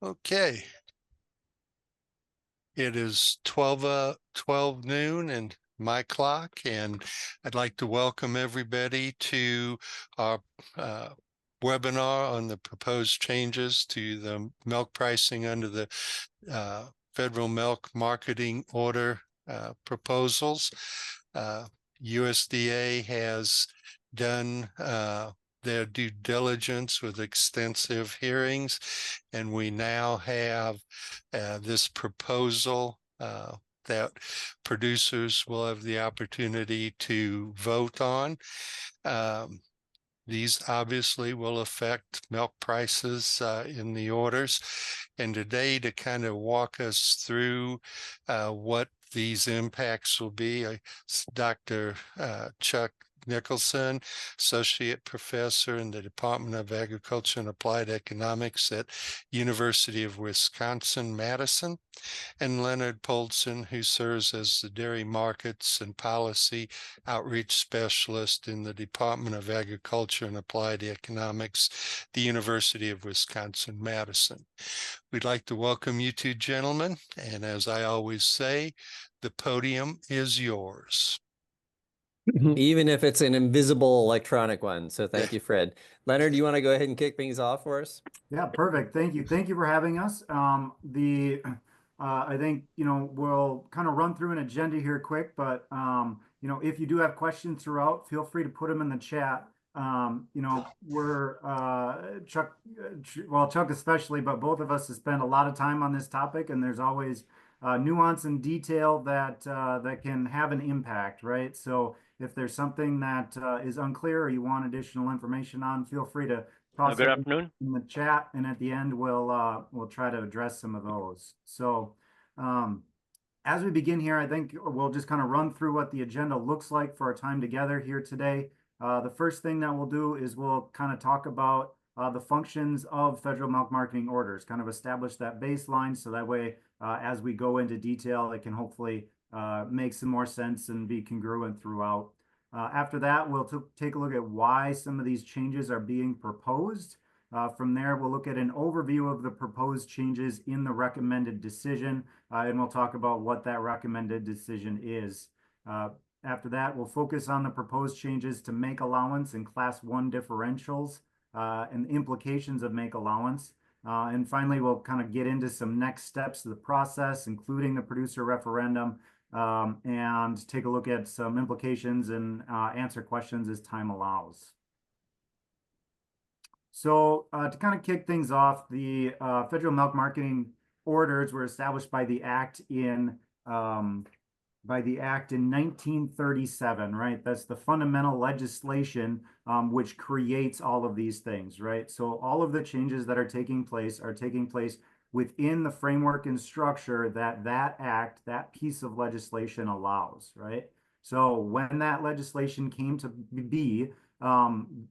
Okay. It is 12 noon and my clock, and I'd like to welcome everybody to our webinar on the proposed changes to the milk pricing under the Federal Milk Marketing Order proposals. USDA has done their due diligence with extensive hearings, and we now have this proposal that producers will have the opportunity to vote on. These obviously will affect milk prices in the orders. And today, to kind of walk us through what these impacts will be, Dr. Chuck Nicholson, Associate Professor in the Department of Agriculture and Applied Economics at University of Wisconsin-Madison, and Leonard Poulsen, who serves as the Dairy Markets and Policy Outreach Specialist in the Department of Agriculture and Applied Economics, the University of Wisconsin-Madison. We'd like to welcome you two gentlemen, and as I always say, the podium is yours. Even if it's an invisible electronic one. So thank you, Fred. Leonard, do you want to go ahead and kick things off for us? Yeah, perfect. Thank you. Thank you for having us. I think, we'll kind of run through an agenda here quick, but, if you do have questions throughout, feel free to put them in the chat. Chuck especially, but both of us have spent a lot of time on this topic, and there's always nuance and detail that can have an impact, right? So if there's something that is unclear or you want additional information on, feel free to toss Good it afternoon. in the chat, and at the end we'll try to address some of those. So as we begin here, I think we'll just kind of run through what the agenda looks like for our time together here today. The first thing that we'll do is we'll kind of talk about the functions of federal milk marketing orders, kind of establish that baseline, so that way as we go into detail, it can hopefully make some more sense and be congruent throughout. After that, we'll take a look at why some of these changes are being proposed. From there, we'll look at an overview of the proposed changes in the recommended decision, and we'll talk about what that recommended decision is. After that, we'll focus on the proposed changes to make allowance and Class 1 differentials and the implications of make allowance. And finally, we'll kind of get into some next steps of the process, including the producer referendum, and take a look at some implications and answer questions as time allows. So to kind of kick things off, the federal milk marketing orders were established by the act in 1937, right? That's the fundamental legislation which creates all of these things, right? So all of the changes that are taking place within the framework and structure that act, that piece of legislation allows, right? So when that legislation came to be,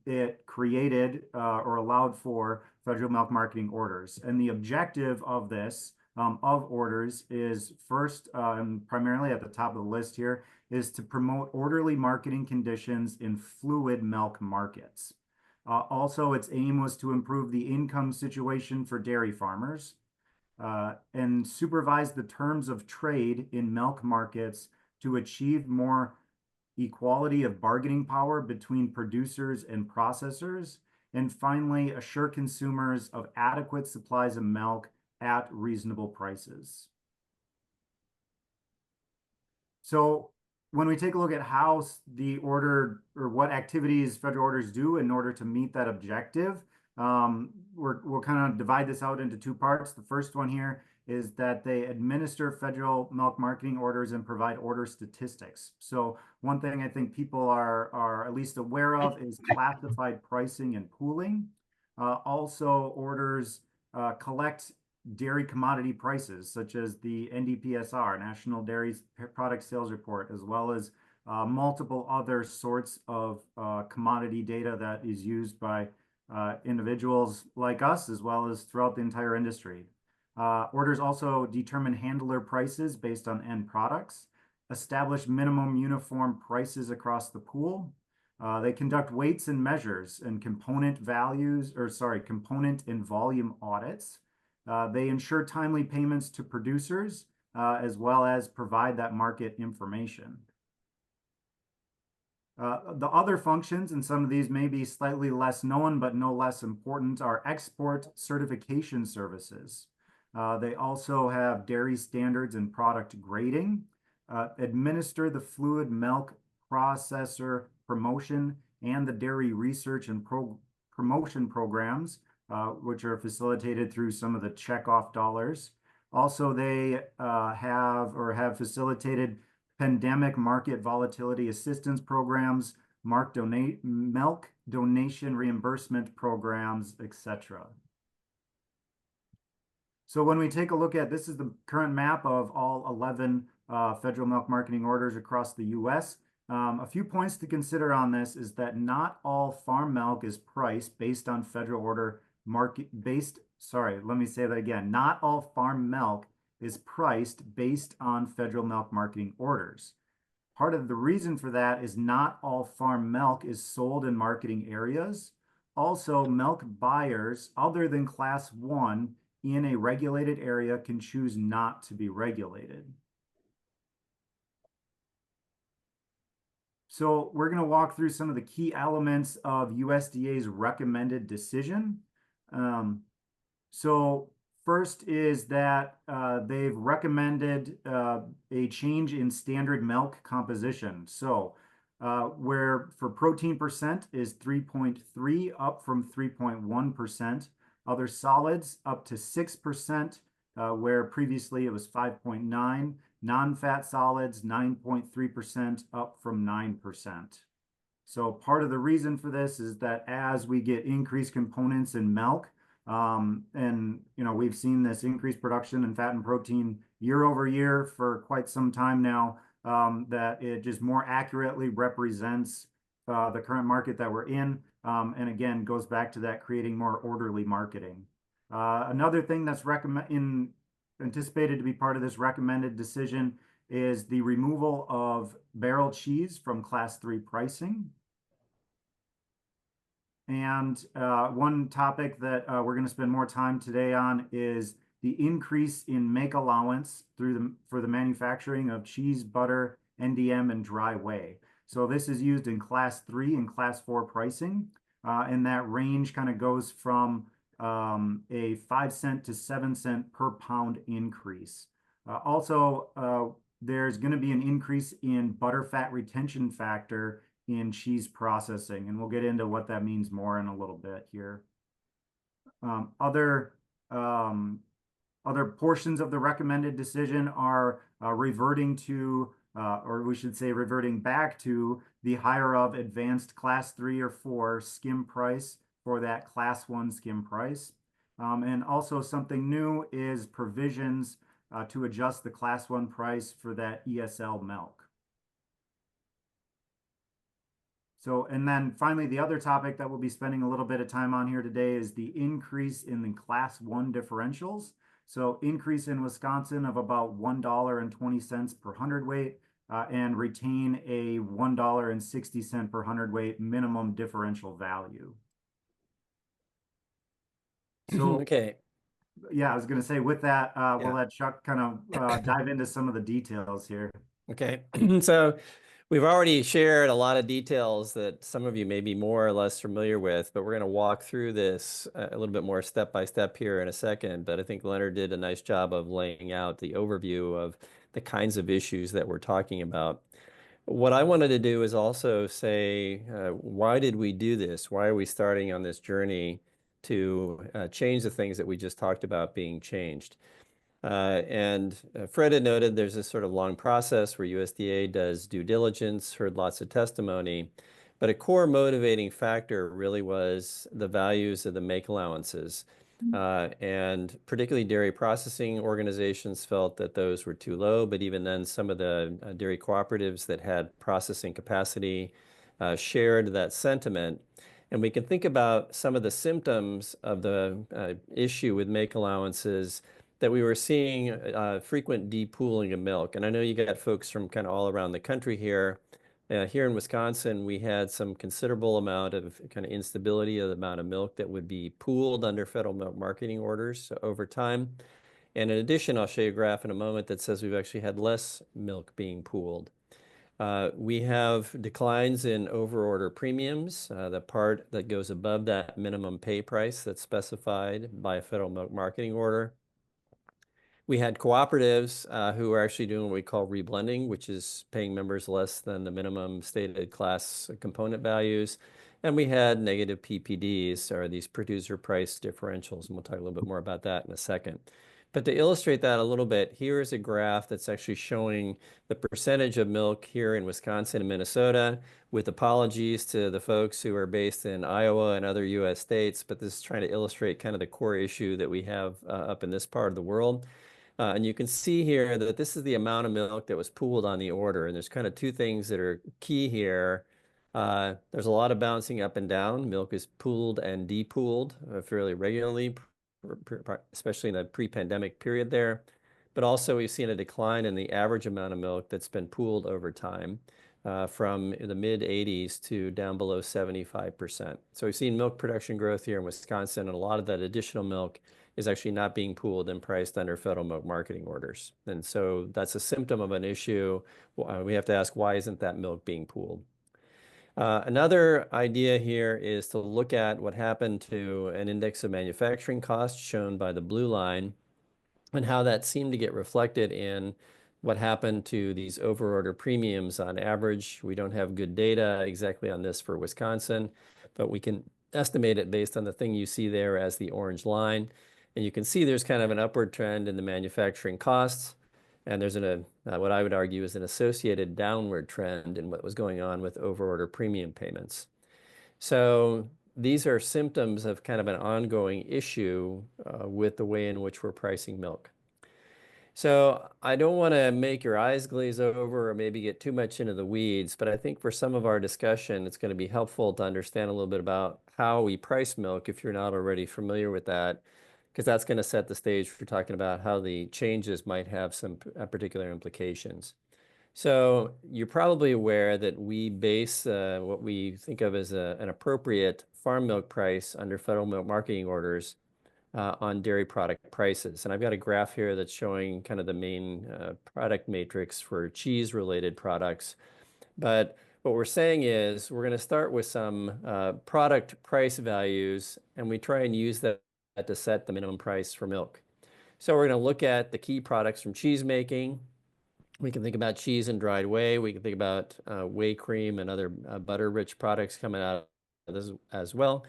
it created or allowed for federal milk marketing orders. And the objective of this, of orders, is first, primarily at the top of the list here, is to promote orderly marketing conditions in fluid milk markets. Also, its aim was to improve the income situation for dairy farmers and supervise the terms of trade in milk markets to achieve more equality of bargaining power between producers and processors, and finally, assure consumers of adequate supplies of milk at reasonable prices. So when we take a look at how the order, or what activities federal orders do in order to meet that objective, we'll kind of divide this out into two parts. The first one here is that they administer federal milk marketing orders and provide order statistics. So one thing I think people are at least aware of is classified pricing and pooling. Also, orders collect dairy commodity prices, such as the NDPSR, National Dairy Product Sales Report, as well as multiple other sorts of commodity data that is used by individuals like us, as well as throughout the entire industry. Orders also determine handler prices based on end products, establish minimum uniform prices across the pool. They conduct weights and measures and component and volume audits. They ensure timely payments to producers, as well as provide that market information. The other functions, and some of these may be slightly less known, but no less important, are export certification services. They also have dairy standards and product grading, administer the fluid milk processor promotion and the dairy research and promotion programs, which are facilitated through some of the checkoff dollars. Also, they have facilitated pandemic market volatility assistance programs, milk donation reimbursement programs, etc. So when we take a look at, this is the current map of all 11 federal milk marketing orders across the US. A few points to consider on this is that not all farm milk is priced based on federal order let me say that again. Not all farm milk is priced based on federal milk marketing orders. Part of the reason for that is not all farm milk is sold in marketing areas. Also, milk buyers other than Class 1 in a regulated area can choose not to be regulated. So we're going to walk through some of the key elements of USDA's recommended decision. So first is that they've recommended a change in standard milk composition. So where for protein percent is 3.3 up from 3.1%. Other solids up to 6%, where previously it was 5.9. Non-fat solids 9.3% up from 9%. So part of the reason for this is that as we get increased components in milk, and we've seen this increased production in fat and protein year over year for quite some time now, that it just more accurately represents the current market that we're in, and again goes back to that creating more orderly marketing. Another thing that's anticipated to be part of this recommended decision is the removal of barrel cheese from Class 3 pricing. And one topic that we're going to spend more time today on is the increase in make allowance for the manufacturing of cheese, butter, NDM, and dry whey. So this is used in Class 3 and Class 4 pricing, and that range kind of goes from a 5 cent to 7 cent per pound increase. Also, there's going to be an increase in butter fat retention factor in cheese processing, and we'll get into what that means more in a little bit here. Other portions of the recommended decision are reverting to, or we should say reverting back to the higher of advanced Class 3 or 4 skim price for that Class 1 skim price. And also something new is provisions to adjust the Class 1 price for that ESL milk. So, and then finally, the other topic that we'll be spending a little bit of time on here today is the increase in the Class 1 differentials. So increase in Wisconsin of about $1.20 per hundredweight, and retain a $1.60 per hundredweight minimum differential value. So, okay. Yeah, I was going to say with that, we'll let Chuck kind of dive into some of the details here. Okay, so we've already shared a lot of details that some of you may be more or less familiar with, but we're going to walk through this a little bit more step by step here in a second. But I think Leonard did a nice job of laying out the overview of the kinds of issues that we're talking about. What I wanted to do is also say, why did we do this? Why are we starting on this journey to change the things that we just talked about being changed? And Fred had noted there's this sort of long process where USDA does due diligence, heard lots of testimony, but a core motivating factor really was the values of the make allowances. And particularly dairy processing organizations felt that those were too low, but even then some of the dairy cooperatives that had processing capacity shared that sentiment. And we can think about some of the symptoms of the issue with make allowances, that we were seeing frequent depooling of milk. And I know you got folks from kind of all around the country here, Here in Wisconsin, we had some considerable amount of kind of instability of the amount of milk that would be pooled under federal milk marketing orders over time. And in addition, I'll show you a graph in a moment that says we've actually had less milk being pooled. We have declines in overorder premiums, the part that goes above that minimum pay price that's specified by a federal milk marketing order. We had cooperatives who are actually doing what we call reblending, which is paying members less than the minimum stated class component values. And we had negative PPDs, or these producer price differentials, and we'll talk a little bit more about that in a second. But to illustrate that a little bit, here is a graph that's actually showing the percentage of milk here in Wisconsin and Minnesota, with apologies to the folks who are based in Iowa and other US states, but this is trying to illustrate kind of the core issue that we have up in this part of the world. And you can see here that this is the amount of milk that was pooled on the order. And there's kind of two things that are key here. There's a lot of bouncing up and down. Milk is pooled and depooled fairly regularly, especially in the pre-pandemic period there. But also we've seen a decline in the average amount of milk that's been pooled over time from the mid 80s to down below 75%. So we've seen milk production growth here in Wisconsin, and a lot of that additional milk is actually not being pooled and priced under federal milk marketing orders. And so that's a symptom of an issue. We have to ask, why isn't that milk being pooled? Another idea here is to look at what happened to an index of manufacturing costs shown by the blue line, and how that seemed to get reflected in what happened to these overorder premiums on average. We don't have good data exactly on this for Wisconsin, but we can estimate it based on the thing you see there as the orange line. And you can see there's kind of an upward trend in the manufacturing costs. And there's what I would argue is an associated downward trend in what was going on with overorder premium payments. So these are symptoms of kind of an ongoing issue with the way in which we're pricing milk. So I don't want to make your eyes glaze over or maybe get too much into the weeds, but I think for some of our discussion, it's going to be helpful to understand a little bit about how we price milk if you're not already familiar with that, because that's going to set the stage for talking about how the changes might have some particular implications. So you're probably aware that we base what we think of as an appropriate farm milk price under federal milk marketing orders on dairy product prices. And I've got a graph here that's showing kind of the main product matrix for cheese-related products. But what we're saying is we're going to start with some product price values, and we try and use that to set the minimum price for milk. So we're going to look at the key products from cheese making. We can think about cheese and dried whey. We can think about whey cream and other butter-rich products coming out of this as well.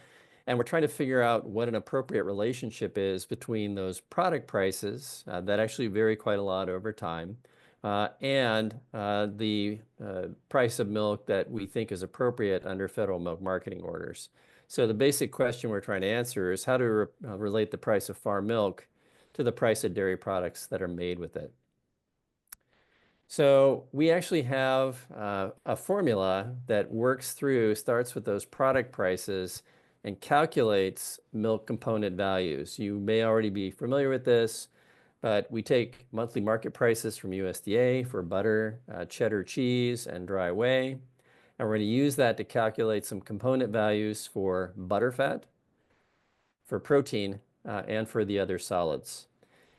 And we're trying to figure out what an appropriate relationship is between those product prices that actually vary quite a lot over time and the price of milk that we think is appropriate under federal milk marketing orders. So the basic question we're trying to answer is how to relate the price of farm milk to the price of dairy products that are made with it. So we actually have a formula that starts with those product prices and calculates milk component values. You may already be familiar with this, but we take monthly market prices from USDA for butter, cheddar cheese, and dry whey. And we're going to use that to calculate some component values for butterfat, for protein, and for the other solids.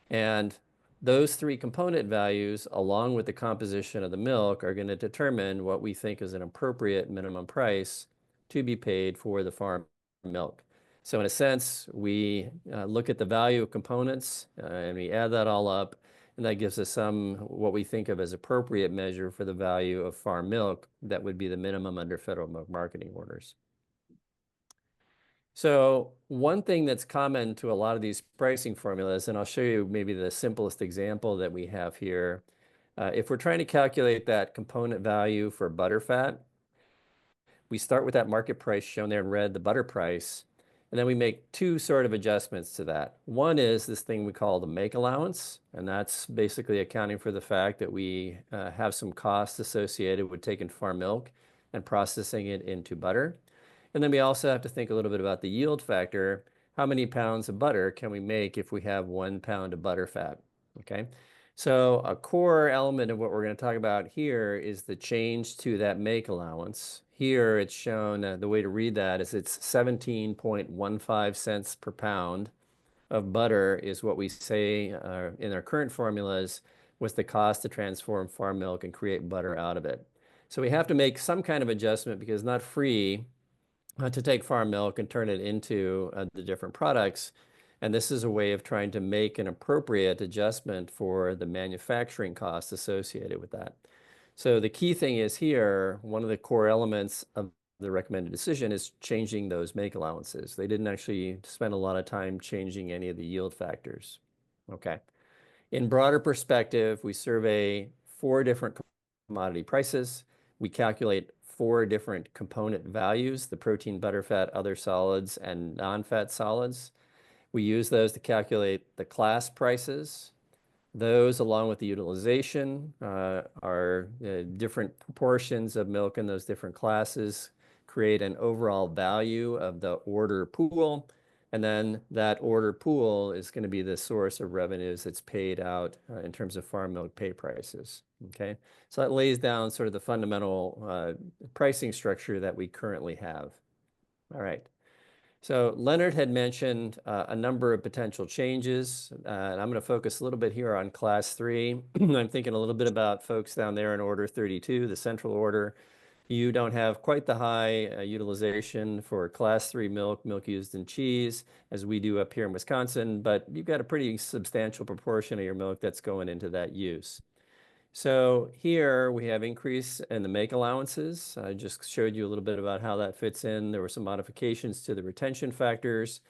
And those three component values, along with the composition of the milk, are going to determine what we think is an appropriate minimum price to be paid for the farm milk. So in a sense, we look at the value of components and we add that all up, and that gives us what we think of as appropriate measure for the value of farm milk that would be the minimum under federal milk marketing orders. So one thing that's common to a lot of these pricing formulas, and I'll show you maybe the simplest example that we have here. If we're trying to calculate that component value for butterfat, we start with that market price shown there in red, the butter price, and then we make two sort of adjustments to that. One is this thing we call the make allowance, and that's basically accounting for the fact that we have some costs associated with taking farm milk and processing it into butter. And then we also have to think a little bit about the yield factor. How many pounds of butter can we make if we have 1 pound of butter fat? Okay, So a core element of what we're going to talk about here is the change to that make allowance. Here it's shown, the way to read that is it's 17.15 cents per pound of butter is what we say in our current formulas was the cost to transform farm milk and create butter out of it. So we have to make some kind of adjustment because it's not free to take farm milk and turn it into the different products. And this is a way of trying to make an appropriate adjustment for the manufacturing costs associated with that. So the key thing is here, one of the core elements of the recommended decision is changing those make allowances. They didn't actually spend a lot of time changing any of the yield factors. Okay. In broader perspective, we survey 4 different commodity prices. We calculate 4 different component values, the protein, butter, fat, other solids, and non-fat solids. We use those to calculate the class prices. Those, along with the utilization, are different proportions of milk in those different classes, create an overall value of the order pool. And then that order pool is going to be the source of revenues that's paid out in terms of farm milk pay prices. Okay, so that lays down sort of the fundamental pricing structure that we currently have. All right. So Leonard had mentioned a number of potential changes, and I'm going to focus a little bit here on class 3. I'm thinking a little bit about folks down there in order 32, the central order. You don't have quite the high utilization for class 3 milk, milk used in cheese, as we do up here in Wisconsin, but you've got a pretty substantial proportion of your milk that's going into that use. So here we have increase in the make allowances. I just showed you a little bit about how that fits in. There were some modifications to the retention factors.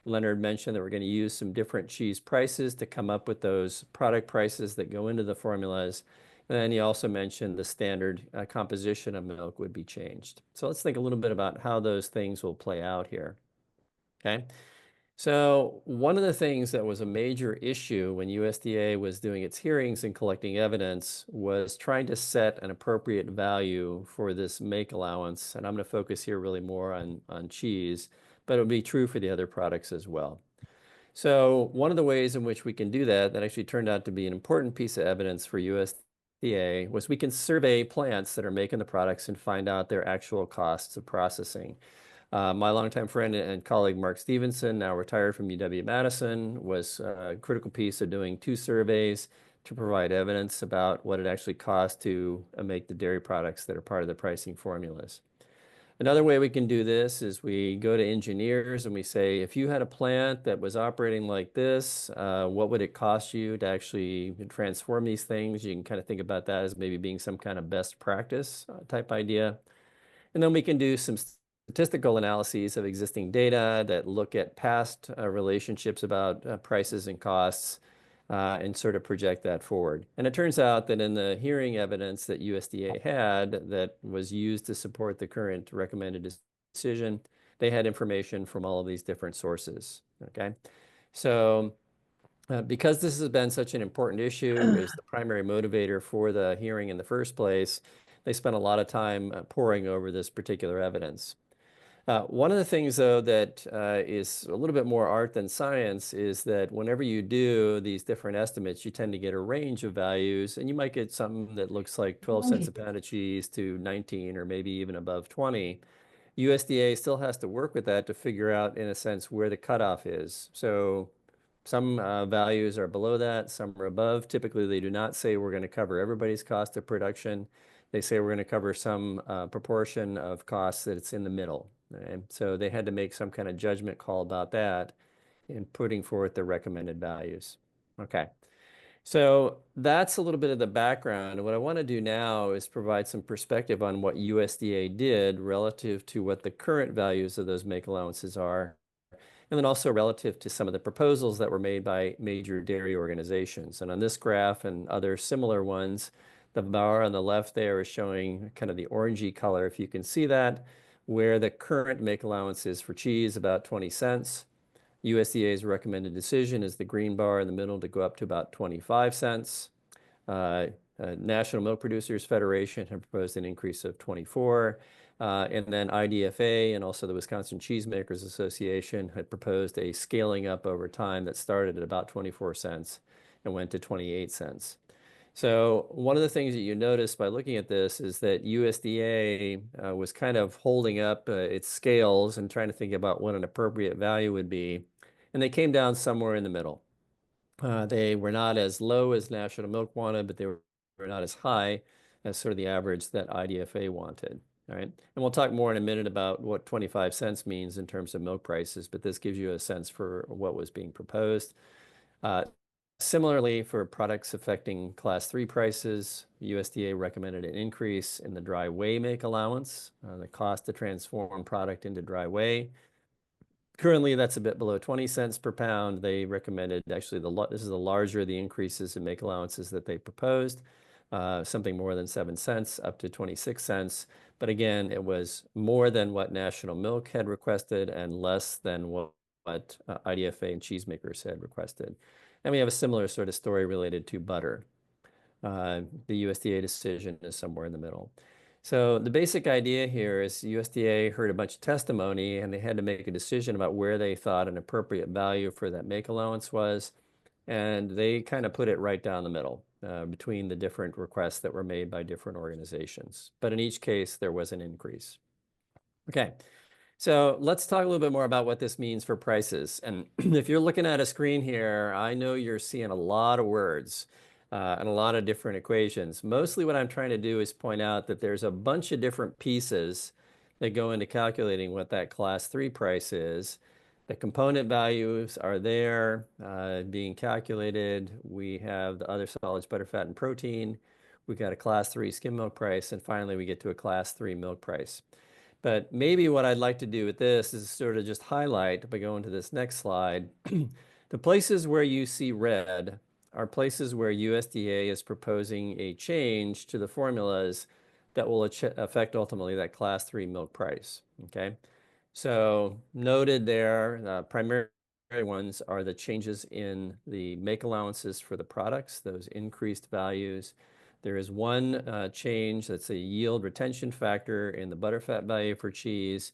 Leonard mentioned that we're going to use some different cheese prices to come up with those product prices that go into the formulas. And then he also mentioned the standard composition of milk would be changed. So let's think a little bit about how those things will play out here. Okay. So one of the things that was a major issue when USDA was doing its hearings and collecting evidence was trying to set an appropriate value for this make allowance. And I'm going to focus here really more on cheese, but it'll be true for the other products as well. So one of the ways in which we can do that, that actually turned out to be an important piece of evidence for USDA, was we can survey plants that are making the products and find out their actual costs of processing. My longtime friend and colleague, Mark Stevenson, now retired from UW-Madison, was a critical piece of doing 2 surveys to provide evidence about what it actually costs to make the dairy products that are part of the pricing formulas. Another way we can do this is we go to engineers and we say, if you had a plant that was operating like this, what would it cost you to actually transform these things? You can kind of think about that as maybe being some kind of best practice type idea. And then we can do some statistical analyses of existing data that look at past relationships about prices and costs and sort of project that forward. And it turns out that in the hearing evidence that USDA had that was used to support the current recommended decision, they had information from all of these different sources. Okay, so because this has been such an important issue, is the primary motivator for the hearing in the first place, they spent a lot of time poring over this particular evidence. One of the things, though, that is a little bit more art than science is that whenever you do these different estimates, you tend to get a range of values, and you might get something that looks like 12 cents a pound of cheese to 19 or maybe even above 20. USDA still has to work with that to figure out, in a sense, where the cutoff is. So some values are below that, some are above. Typically, they do not say we're going to cover everybody's cost of production. They say we're going to cover some proportion of costs that it's in the middle. And so they had to make some kind of judgment call about that in putting forth the recommended values. Okay, so that's a little bit of the background. And what I want to do now is provide some perspective on what USDA did relative to what the current values of those make allowances are, and then also relative to some of the proposals that were made by major dairy organizations. And on this graph and other similar ones, the bar on the left there is showing kind of the orangey color, if you can see that, where the current make allowance is for cheese, about 20 cents. USDA's recommended decision is the green bar in the middle to go up to about 25 cents. National Milk Producers Federation have proposed an increase of 24. And then IDFA and also the Wisconsin Cheesemakers Association had proposed a scaling up over time that started at about 24 cents and went to 28 cents. So one of the things that you notice by looking at this is that USDA was kind of holding up its scales and trying to think about what an appropriate value would be. And they came down somewhere in the middle. They were not as low as National Milk wanted, but they were not as high as sort of the average that IDFA wanted. All right. And we'll talk more in a minute about what 25 cents means in terms of milk prices, but this gives you a sense for what was being proposed. Similarly, for products affecting Class 3 prices, USDA recommended an increase in the dry whey make allowance, the cost to transform product into dry whey. Currently, that's a bit below 20 cents per pound. They recommended, actually, this is the larger of the increases in make allowances that they proposed, something more than 7 cents, up to 26 cents. But again, it was more than what National Milk had requested and less than what IDFA and cheesemakers had requested. And we have a similar sort of story related to butter. The USDA decision is somewhere in the middle. So the basic idea here is USDA heard a bunch of testimony and they had to make a decision about where they thought an appropriate value for that make allowance was. And they kind of put it right down the middle between the different requests that were made by different organizations. But in each case, there was an increase. Okay. So let's talk a little bit more about what this means for prices. And if you're looking at a screen here, I know you're seeing a lot of words and a lot of different equations. Mostly what I'm trying to do is point out that there's a bunch of different pieces that go into calculating what that Class 3 price is. The component values are there being calculated. We have the other solids, butter, fat, and protein. We've got a Class 3 skim milk price. And finally, we get to a Class 3 milk price. But maybe what I'd like to do with this is sort of just highlight, by going to this next slide, the places where you see red are places where USDA is proposing a change to the formulas that will affect ultimately that Class 3 milk price, okay? So noted there, primary ones are the changes in the make allowances for the products, those increased values. There is one change that's a yield retention factor in the butterfat value for cheese.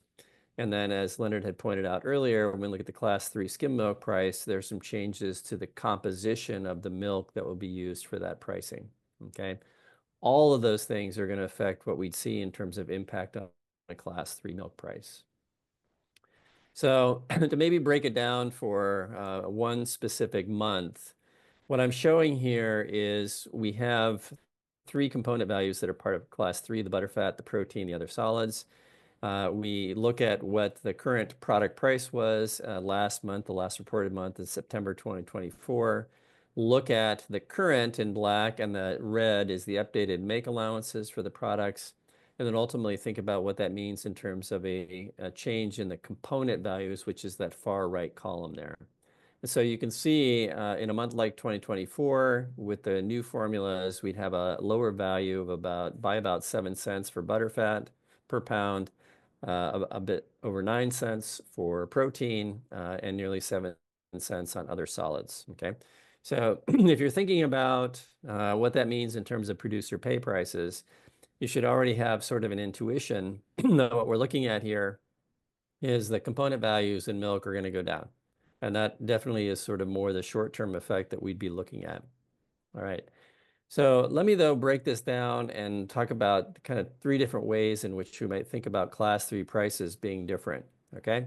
And then as Leonard had pointed out earlier, when we look at the Class 3 skim milk price, there's some changes to the composition of the milk that will be used for that pricing, okay? All of those things are going to affect what we'd see in terms of impact on a Class 3 milk price. So to maybe break it down for one specific month, what I'm showing here is we have 3 component values that are part of Class 3, the butterfat, the protein, the other solids. We look at what the current product price was last month, the last reported month is September 2024. Look at the current in black, and the red is the updated make allowances for the products. And then ultimately think about what that means in terms of a change in the component values, which is that far right column there. And so you can see in a month like 2024, with the new formulas, we'd have a lower value of about 7 cents for butterfat per pound, a bit over 9 cents for protein, and nearly 7 cents on other solids, okay? So if you're thinking about what that means in terms of producer pay prices, you should already have sort of an intuition that what we're looking at here is the component values in milk are going to go down. And that definitely is sort of more the short-term effect that we'd be looking at. All right. So let me, though, break this down and talk about kind of 3 different ways in which we might think about Class 3 prices being different, okay?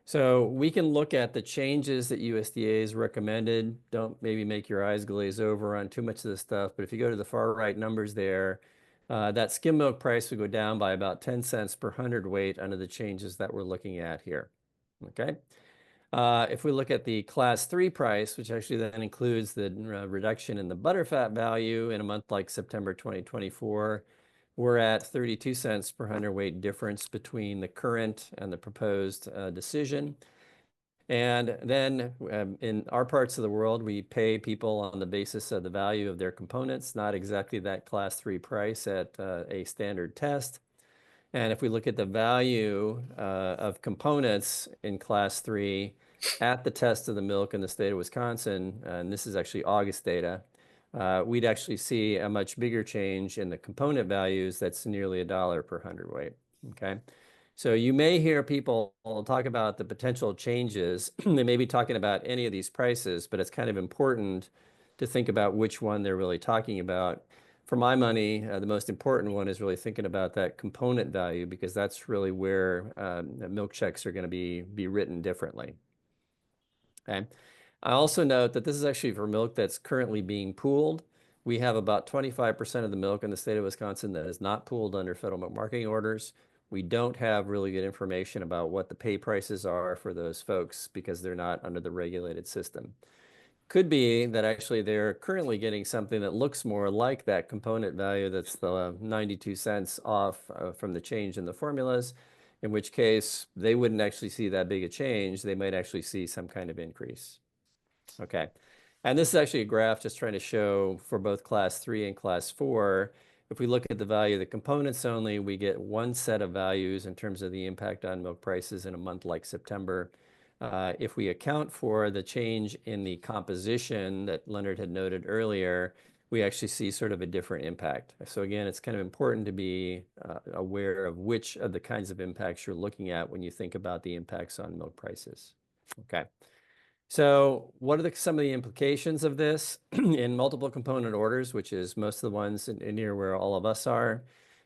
So we can look at the changes that USDA has recommended. Don't maybe make your eyes glaze over on too much of this stuff, but if you go to the far right numbers there, that skim milk price would go down by about 10 cents per hundredweight under the changes that we're looking at here, okay? If we look at the Class 3 price, which actually then includes the reduction in the butterfat value in a month like September 2024, we're at 32 cents per hundredweight difference between the current and the proposed decision. And then in our parts of the world, we pay people on the basis of the value of their components, not exactly that Class 3 price at a standard test. And if we look at the value of components in Class 3 at the test of the milk in the state of Wisconsin, and this is actually August data, we'd actually see a much bigger change in the component values. That's nearly $1 per hundredweight, okay? So you may hear people talk about the potential changes. They may be talking about any of these prices, but it's kind of important to think about which one they're really talking about. For my money, the most important one is really thinking about that component value, because that's really where milk checks are going to be written differently. Okay. I also note that this is actually for milk that's currently being pooled. We have about 25% of the milk in the state of Wisconsin that is not pooled under federal milk marketing orders. We don't have really good information about what the pay prices are for those folks because they're not under the regulated system. Could be that actually they're currently getting something that looks more like that component value that's the 92 cents off from the change in the formulas, in which case they wouldn't actually see that big a change. They might actually see some kind of increase. Okay. And this is actually a graph just trying to show for both class 3 and class 4. If we look at the value of the components only, we get one set of values in terms of the impact on milk prices in a month like September. If we account for the change in the composition that Leonard had noted earlier, we actually see sort of a different impact. So again, it's kind of important to be aware of which of the kinds of impacts you're looking at when you think about the impacts on milk prices. Okay. So what are some of the implications of this in multiple component orders, which is most of the ones in near where all of us are?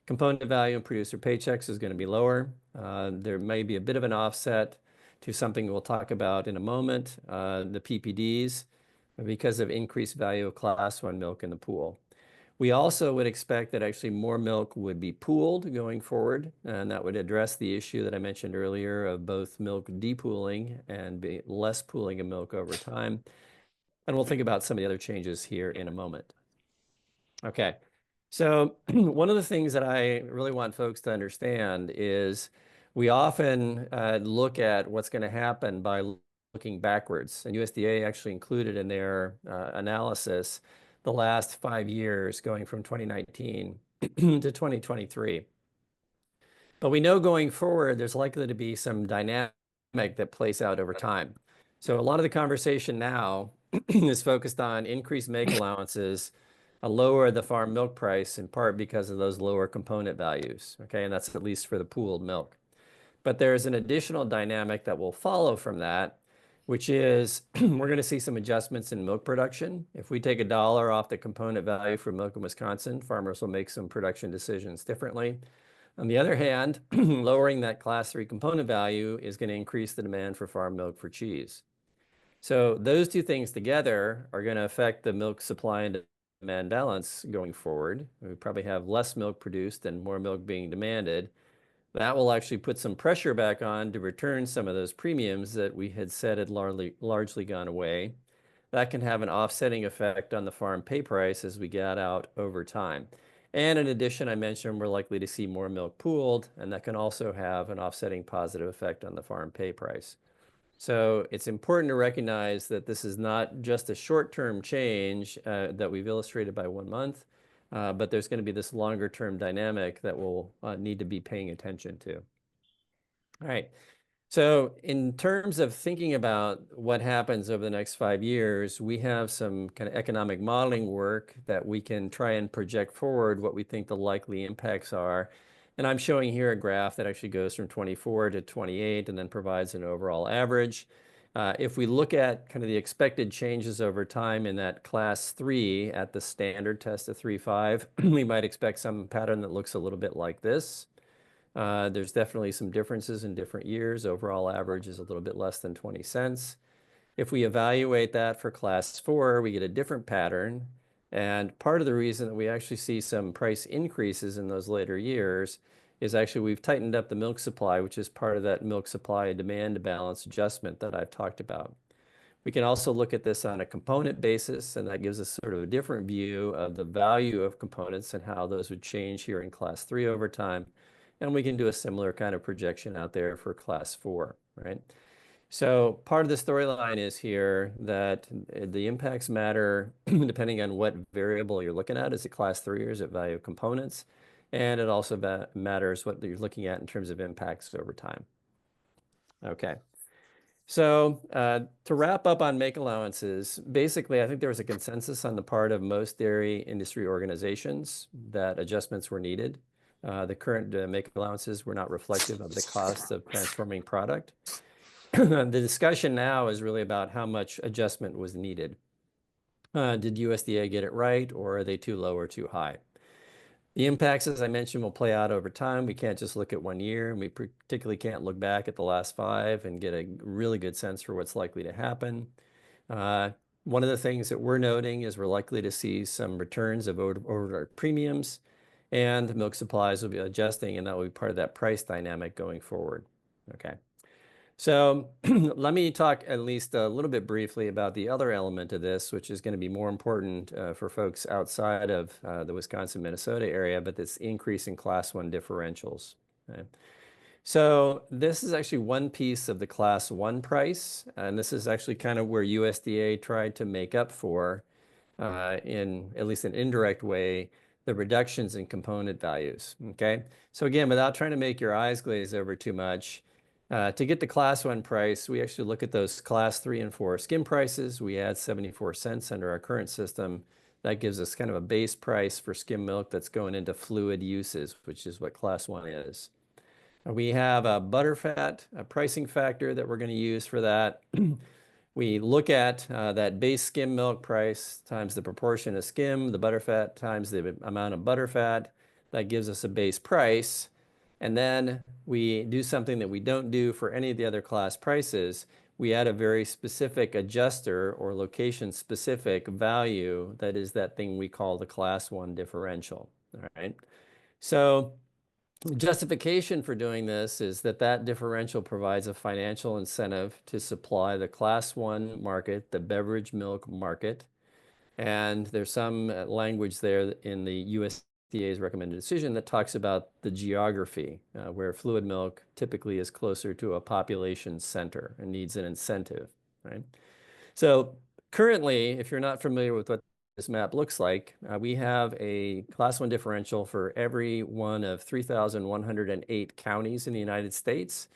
Component value and producer paychecks is going to be lower. There may be a bit of an offset to something we'll talk about in a moment, the PPDs, because of increased value of class 1 milk in the pool. We also would expect that actually more milk would be pooled going forward, and that would address the issue that I mentioned earlier of both milk depooling and less pooling of milk over time. And we'll think about some of the other changes here in a moment. Okay, so one of the things that I really want folks to understand is we often look at what's going to happen by looking backwards, and USDA actually included in their analysis the last 5 years going from 2019 to 2023. But we know going forward, there's likely to be some dynamic that plays out over time. So a lot of the conversation now is focused on increased make allowances, lower the farm milk price, in part because of those lower component values. Okay, and that's at least for the pooled milk. But there's an additional dynamic that will follow from that, which is we're going to see some adjustments in milk production. If we take $1 off the component value for milk in Wisconsin, farmers will make some production decisions differently. On the other hand, lowering that class 3 component value is going to increase the demand for farm milk for cheese. So those two things together are going to affect the milk supply and demand balance going forward. We probably have less milk produced and more milk being demanded. That will actually put some pressure back on to return some of those premiums that we had said had largely gone away. That can have an offsetting effect on the farm pay price as we get out over time. And in addition, I mentioned we're likely to see more milk pooled, and that can also have an offsetting positive effect on the farm pay price. So it's important to recognize that this is not just a short-term change that we've illustrated by 1 month. But there's going to be this longer-term dynamic that we'll need to be paying attention to. All right. So in terms of thinking about what happens over the next 5 years, we have some kind of economic modeling work that we can try and project forward what we think the likely impacts are. And I'm showing here a graph that actually goes from 24 to 28 and then provides an overall average. If we look at kind of the expected changes over time in that class 3 at the standard test of 3.5, we might expect some pattern that looks a little bit like this. There's definitely some differences in different years. Overall average is a little bit less than 20 cents. If we evaluate that for class 4, we get a different pattern. And part of the reason that we actually see some price increases in those later years is actually we've tightened up the milk supply, which is part of that milk supply and demand balance adjustment that I've talked about. We can also look at this on a component basis, and that gives us sort of a different view of the value of components and how those would change here in class 3 over time. And we can do a similar kind of projection out there for class 4, right? So part of the storyline is here that the impacts matter depending on what variable you're looking at. Is it class 3 or is it value of components? And it also matters what you're looking at in terms of impacts over time. Okay. So to wrap up on make allowances, basically, I think there was a consensus on the part of most dairy industry organizations that adjustments were needed. The current make allowances were not reflective of the cost of transforming product. The discussion now is really about how much adjustment was needed. Did USDA get it right, or are they too low or too high? The impacts, as I mentioned, will play out over time. We can't just look at 1 year, and we particularly can't look back at the last 5 and get a really good sense for what's likely to happen. One of the things that we're noting is we're likely to see some returns of over premiums, and milk supplies will be adjusting, and that will be part of that price dynamic going forward. Okay. So let me talk at least a little bit briefly about the other element of this, which is going to be more important for folks outside of the Wisconsin-Minnesota area, but this increase in Class 1 differentials. Okay. So this is actually one piece of the Class 1 price, and this is actually kind of where USDA tried to make up for, in at least an indirect way, the reductions in component values. Okay. So again, without trying to make your eyes glaze over too much, to get the Class 1 price, we actually look at those Class 3 and 4 skim prices. We add 74 cents under our current system. That gives us kind of a base price for skim milk that's going into fluid uses, which is what Class 1 is. We have a butterfat pricing factor that we're going to use for that. We look at that base skim milk price times the proportion of skim, the butterfat times the amount of butterfat. That gives us a base price. And then we do something that we don't do for any of the other class prices. We add a very specific adjuster or location-specific value that is that thing we call the Class 1 differential. All right. So the justification for doing this is that that differential provides a financial incentive to supply the Class 1 market, the beverage milk market. And there's some language there in the USDA's recommended decision that talks about the geography, where fluid milk typically is closer to a population center and needs an incentive, right? So currently, if you're not familiar with what this map looks like, we have a Class 1 differential for every one of 3,108 counties in the United States,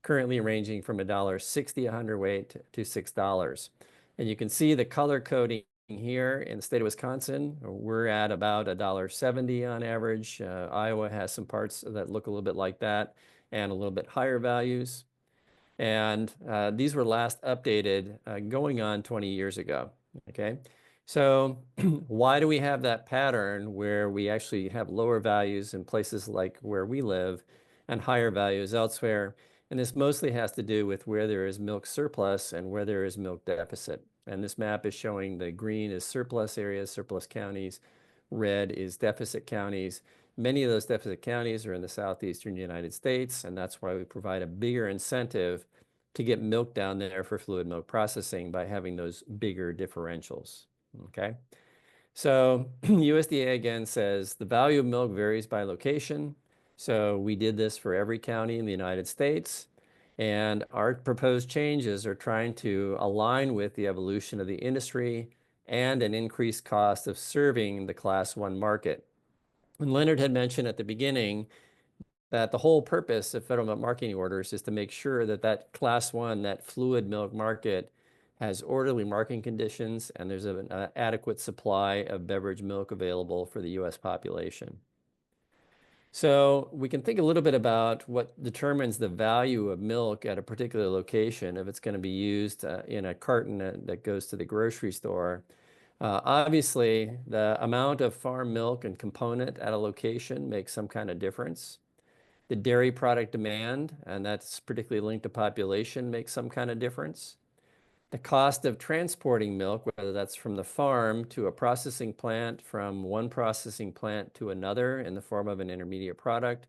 currently ranging from $1.60 a hundredweight to $6. And you can see the color coding here in the state of Wisconsin. We're at about $1.70 on average. Iowa has some parts that look a little bit like that and a little bit higher values. And these were last updated going on 20 years ago. Okay. So why do we have that pattern where we actually have lower values in places like where we live and higher values elsewhere? And this mostly has to do with where there is milk surplus and where there is milk deficit. And this map is showing the green is surplus areas, surplus counties. Red is deficit counties. Many of those deficit counties are in the southeastern United States, and that's why we provide a bigger incentive to get milk down there for fluid milk processing by having those bigger differentials. Okay. So USDA again says the value of milk varies by location. So we did this for every county in the United States. And our proposed changes are trying to align with the evolution of the industry and an increased cost of serving the Class 1 market. And Leonard had mentioned at the beginning that the whole purpose of federal milk marketing orders is to make sure that that Class 1, that fluid milk market, has orderly marketing conditions and there's an adequate supply of beverage milk available for the U.S. population. So we can think a little bit about what determines the value of milk at a particular location if it's going to be used in a carton that goes to the grocery store. Obviously, the amount of farm milk and component at a location makes some kind of difference. The dairy product demand, and that's particularly linked to population, makes some kind of difference. The cost of transporting milk, whether that's from the farm to a processing plant, from one processing plant to another in the form of an intermediate product,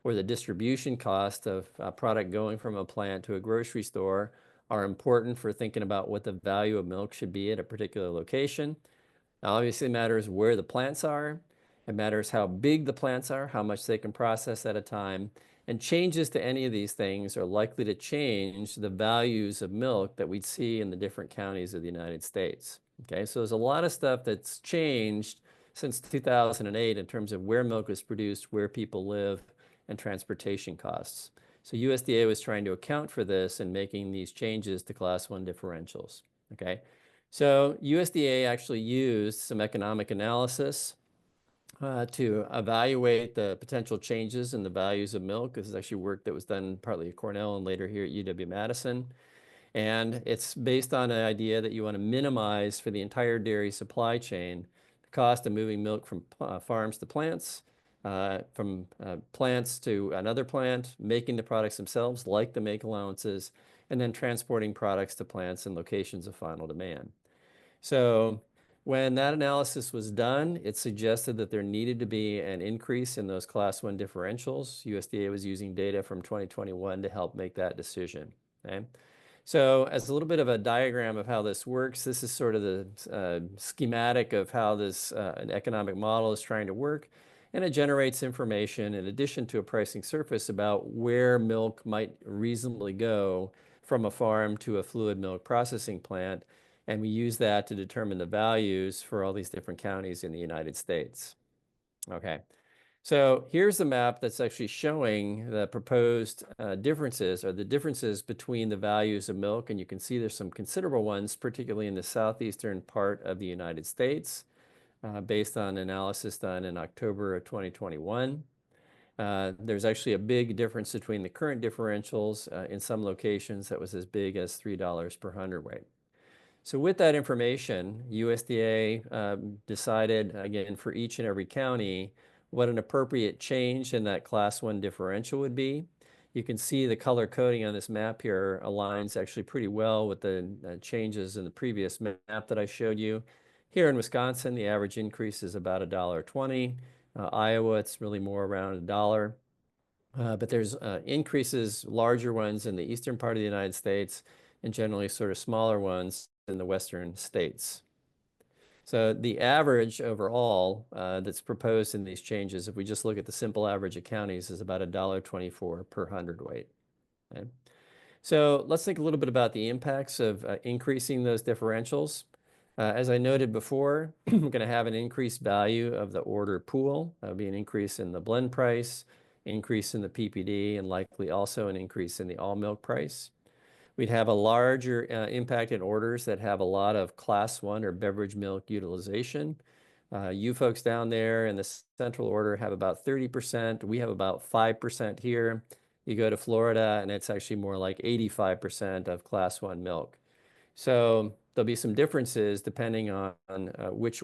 or the distribution cost of a product going from a plant to a grocery store are important for thinking about what the value of milk should be at a particular location. Now, obviously, it matters where the plants are. It matters how big the plants are, how much they can process at a time. And changes to any of these things are likely to change the values of milk that we'd see in the different counties of the United States. Okay, so there's a lot of stuff that's changed since 2008 in terms of where milk is produced, where people live, and transportation costs. So USDA was trying to account for this and making these changes to Class 1 differentials. Okay, so USDA actually used some economic analysis to evaluate the potential changes in the values of milk. This is actually work that was done partly at Cornell and later here at UW-Madison. And it's based on an idea that you want to minimize for the entire dairy supply chain the cost of moving milk from farms to plants, from plants to another plant, making the products themselves, like the make allowances, and then transporting products to plants and locations of final demand. So when that analysis was done, it suggested that there needed to be an increase in those Class 1 differentials. USDA was using data from 2021 to help make that decision. Okay? So as a little bit of a diagram of how this works, this is sort of the schematic of how this an economic model is trying to work. And it generates information in addition to a pricing surface about where milk might reasonably go from a farm to a fluid milk processing plant. And we use that to determine the values for all these different counties in the United States. Okay. So here's the map that's actually showing the proposed differences, or the differences between the values of milk. And you can see there's some considerable ones, particularly in the southeastern part of the United States, based on analysis done in October of 2021. There's actually a big difference between the current differentials in some locations that was as big as $3 per hundredweight. So with that information, USDA decided, again, for each and every county, what an appropriate change in that Class 1 differential would be. You can see the color coding on this map here aligns actually pretty well with the changes in the previous map that I showed you. Here in Wisconsin, the average increase is about $1.20. Iowa, it's really more around $1. But there's increases, larger ones in the eastern part of the United States, and generally sort of smaller ones in the western states. So the average overall that's proposed in these changes, if we just look at the simple average of counties, is about $1.24 per hundredweight. Okay? So let's think a little bit about the impacts of increasing those differentials. As I noted before, we're going to have an increased value of the order pool. That'll be an increase in the blend price, increase in the PPD, and likely also an increase in the all milk price. We'd have a larger impact in orders that have a lot of Class 1 or beverage milk utilization. You folks down there in the central order have about 30%. We have about 5% here. You go to Florida, and it's actually more like 85% of Class 1 milk. So there'll be some differences depending on which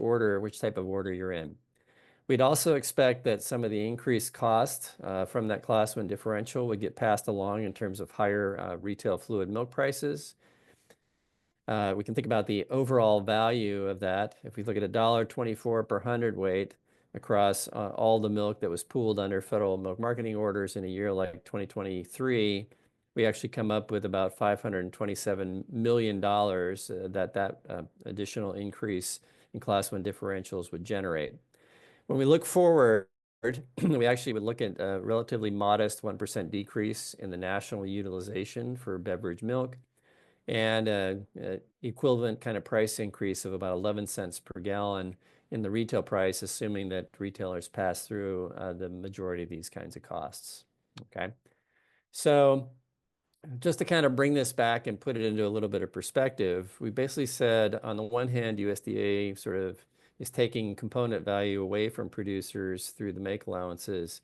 type of order you're in. We'd also expect that some of the increased cost from that Class 1 differential would get passed along in terms of higher retail fluid milk prices. We can think about the overall value of that. If we look at $1.24 per hundredweight across all the milk that was pooled under federal milk marketing orders in a year like 2023, we actually come up with about $527 million that additional increase in Class 1 differentials would generate. When we look forward, we actually would look at a relatively modest 1% decrease in the national utilization for beverage milk, and an equivalent kind of price increase of about 11 cents per gallon in the retail price, assuming that retailers pass through the majority of these kinds of costs. Okay, so just to kind of bring this back and put it into a little bit of perspective, we basically said, on the one hand, USDA sort of is taking component value away from producers through the make allowances.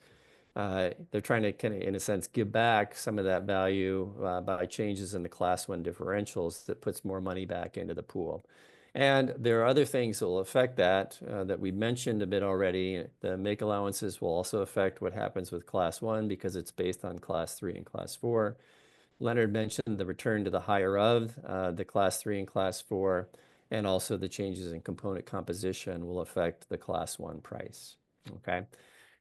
They're trying to kind of, in a sense, give back some of that value by changes in the Class 1 differentials that puts more money back into the pool. And there are other things that will affect that we mentioned a bit already. The make allowances will also affect what happens with Class 1 because it's based on Class 3 and Class 4. Leonard mentioned the return to the higher of the Class 3 and Class 4. And also the changes in component composition will affect the Class 1 price, okay?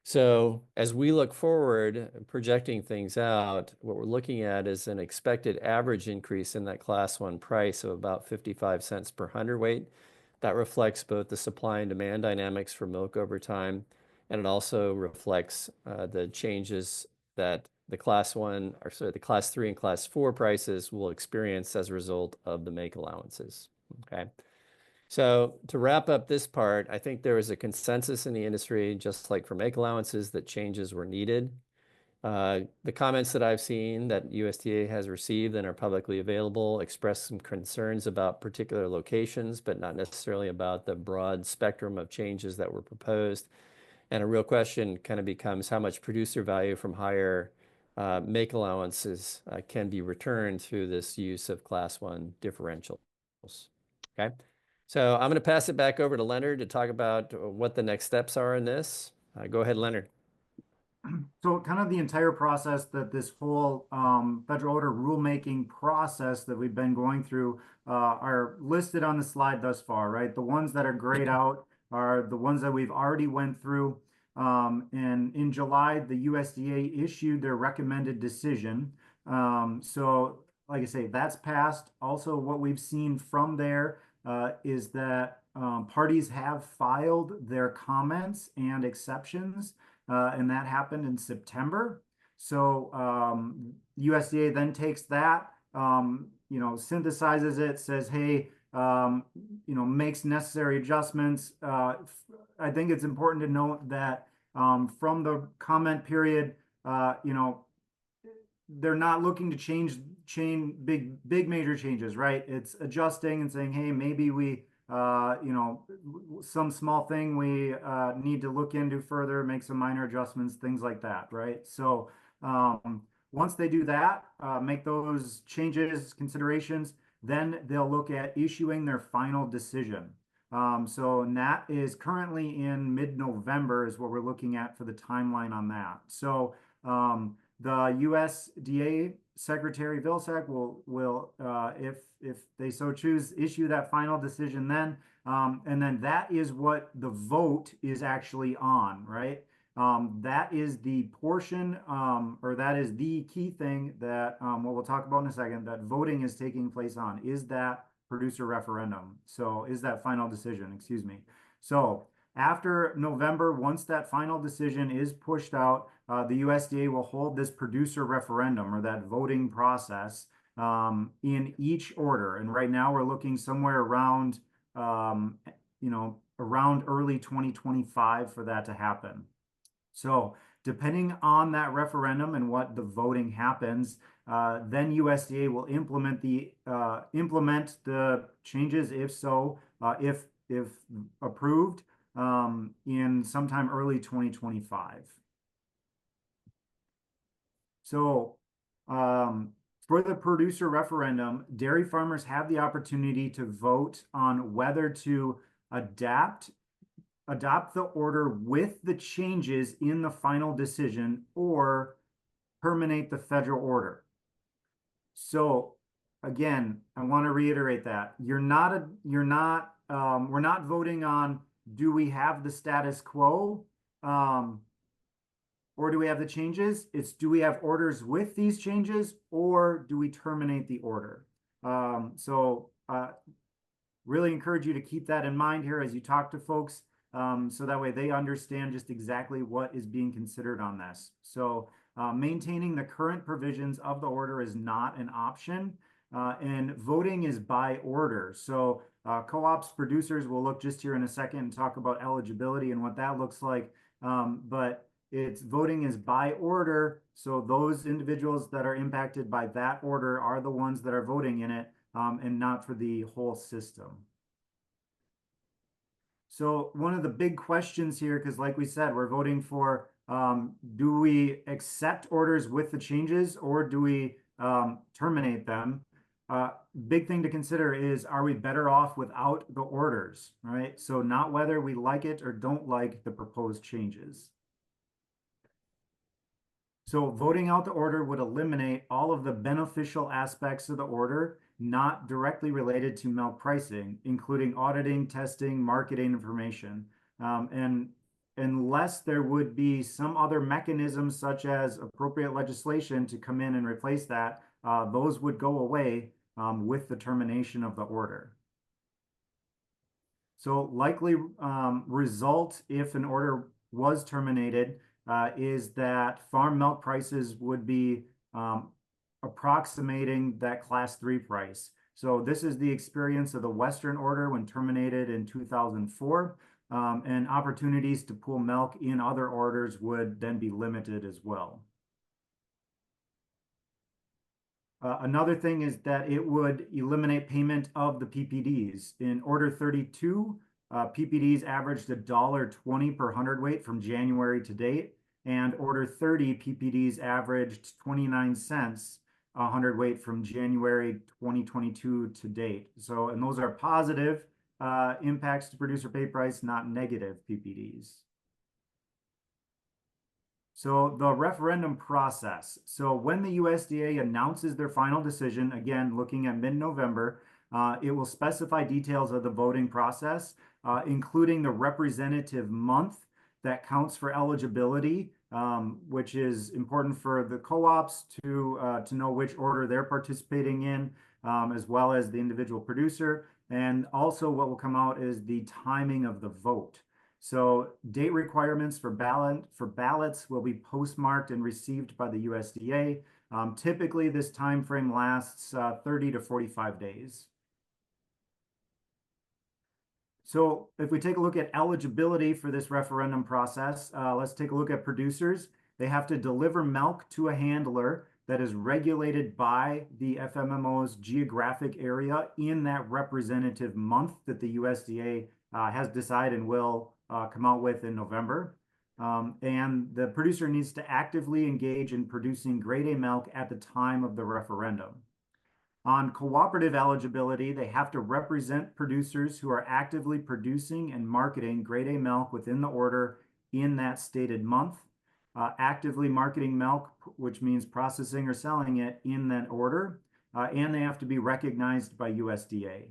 So as we look forward, projecting things out, what we're looking at is an expected average increase in that Class 1 price of about 55 cents per hundredweight. That reflects both the supply and demand dynamics for milk over time, and it also reflects the changes that the Class 1, or sorry, the Class 3 and Class 4 prices will experience as a result of the make allowances. Okay, so to wrap up this part, I think there is a consensus in the industry, just like for make allowances, that changes were needed. The comments that I've seen that USDA has received and are publicly available express some concerns about particular locations, but not necessarily about the broad spectrum of changes that were proposed. And a real question kind of becomes how much producer value from higher make allowances can be returned through this use of Class 1 differentials. Okay, so I'm going to pass it back over to Leonard to talk about what the next steps are in this. Go ahead, Leonard. So kind of the entire process that this whole federal order rulemaking process that we've been going through are listed on the slide thus far, right? The ones that are grayed out are the ones that we've already went through. And in July, the USDA issued their recommended decision. So like I say, that's passed. Also, what we've seen from there is that parties have filed their comments and exceptions. And that happened in September. So USDA then takes that, synthesizes it, says, hey, makes necessary adjustments. I think it's important to note that from the comment period, they're not looking to change big major changes, right? It's adjusting and saying, hey, maybe we some small thing we need to look into further, make some minor adjustments, things like that, right? So once they do that, make those changes, considerations, then they'll look at issuing their final decision. And that is currently in mid-November is what we're looking at for the timeline on that. So the USDA Secretary Vilsack will if they so choose, issue that final decision then. And then that is what the vote is actually on, right? That is the portion, or that is the key thing that what we'll talk about in a second, that voting is taking place on, is that producer referendum. So is that final decision, excuse me. So after November, once that final decision is pushed out, the USDA will hold this producer referendum, or that voting process, in each order. And right now we're looking somewhere around, around early 2025 for that to happen. So depending on that referendum and what the voting happens, then USDA will implement the changes, if so, if approved, in sometime early 2025. So for the producer referendum, dairy farmers have the opportunity to vote on whether to adopt the order with the changes in the final decision or terminate the federal order. So again, I want to reiterate that we're not voting on, do we have the status quo or do we have the changes? It's, do we have orders with these changes or do we terminate the order? Really encourage you to keep that in mind here as you talk to folks, so that way they understand just exactly what is being considered on this. So maintaining the current provisions of the order is not an option, and voting is by order. So co-ops, producers, will look just here in a second and talk about eligibility and what that looks like. But voting is by order. So those individuals that are impacted by that order are the ones that are voting in it, and not for the whole system. So one of the big questions here, because like we said, we're voting for, do we accept orders with the changes or do we terminate them? Big thing to consider is, are we better off without the orders, right? So not whether we like it or don't like the proposed changes. So voting out the order would eliminate all of the beneficial aspects of the order not directly related to milk pricing, including auditing, testing, marketing information. And unless there would be some other mechanisms such as appropriate legislation to come in and replace that, those would go away with the termination of the order. So likely result if an order was terminated is that farm milk prices would be approximating that Class 3 price. So this is the experience of the Western order when terminated in 2004, and opportunities to pool milk in other orders would then be limited as well. Another thing is that it would eliminate payment of the PPDs. In Order 32, PPDs averaged $1.20 per hundredweight from January to date. and order 30 PPDs averaged 29 cents a hundredweight from January 2022 to date. So, and those are positive impacts to producer pay price, not negative PPDs. So the referendum process. So when the USDA announces their final decision, again, looking at mid-November, it will specify details of the voting process, including the representative month that counts for eligibility, which is important for the co-ops to know which order they're participating in, as well as the individual producer. And also what will come out is the timing of the vote. So date requirements for ballots will be postmarked and received by the USDA. Typically, this time frame lasts 30 to 45 days. So if we take a look at eligibility for this referendum process, let's take a look at producers. They have to deliver milk to a handler that is regulated by the FMMO's geographic area in that representative month that the USDA has decided and will come out with in November. And the producer needs to actively engage in producing grade A milk at the time of the referendum. On cooperative eligibility, they have to represent producers who are actively producing and marketing grade A milk within the order in that stated month. Actively marketing milk, which means processing or selling it in that order, and they have to be recognized by USDA.